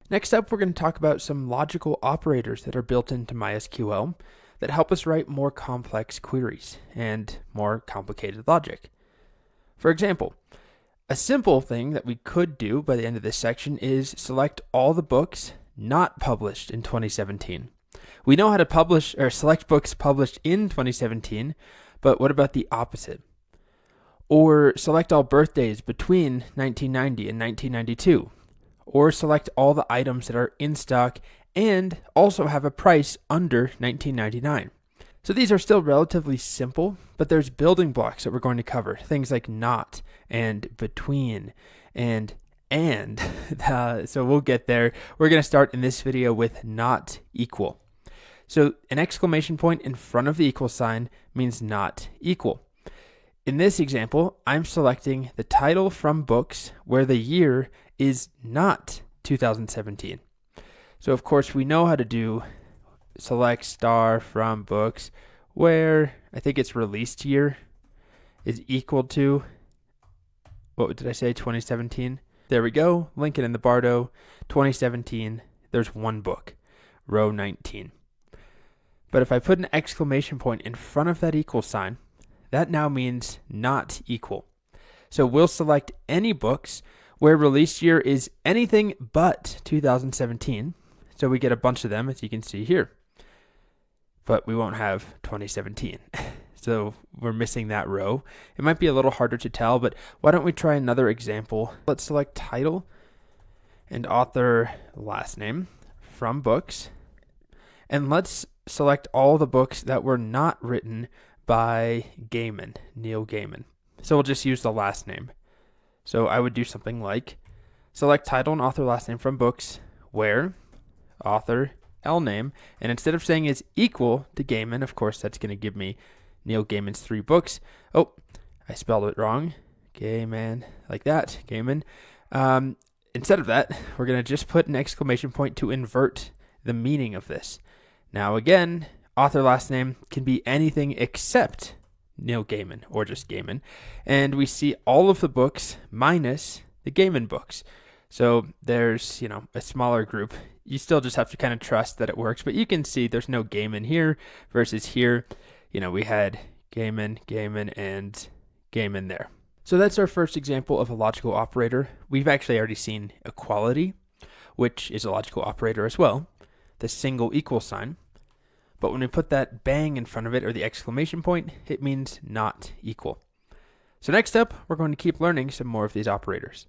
Next up, we're going to talk about some logical operators that are built into MySQL that help us write more complex queries and more complicated logic. For example, a simple thing that we could do by the end of this section is select all the books not published in 2017. We know how to publish or select books published in 2017, but what about the opposite? Or select all birthdays between 1990 and 1992. Or select all the items that are in stock and also have a price under 1999. So these are still relatively simple, but there's building blocks that we're going to cover. Things like not and between and so we'll get there. We're going to start in this video with not equal. So an exclamation point in front of the equal sign means not equal. In this example, I'm selecting the title from books where the year is not 2017. So of course we know how to do select star from books where I think its released year is equal to, what did I say, 2017? There we go, Lincoln in the Bardo, 2017, there's one book, row 19. But if I put an exclamation point in front of that equal sign, that now means not equal. So we'll select any books where release year is anything but 2017. So we get a bunch of them, as you can see here. But we won't have 2017. So we're missing that row. It might be a little harder to tell, but why don't we try another example? Let's select title and author last name from books. And let's select all the books that were not written by Gaiman, Neil Gaiman. So we'll just use the last name. So I would do something like select title and author last name from books where author L name, and instead of saying is equal to Gaiman, of course that's going to give me Neil Gaiman's 3 books. Oh, I spelled it wrong. Gaiman, like that, Gaiman. Instead of that, we're going to just put an exclamation point to invert the meaning of this. Now again, author last name can be anything except Neil Gaiman or just Gaiman. And we see all of the books minus the Gaiman books. So there's, a smaller group. You still just have to kind of trust that it works, but you can see there's no Gaiman here versus here. We had Gaiman, and Gaiman there. So that's our first example of a logical operator. We've actually already seen equality, which is a logical operator as well, the single equal sign. But when we put that bang in front of it, or the exclamation point, it means not equal. So next up, we're going to keep learning some more of these operators.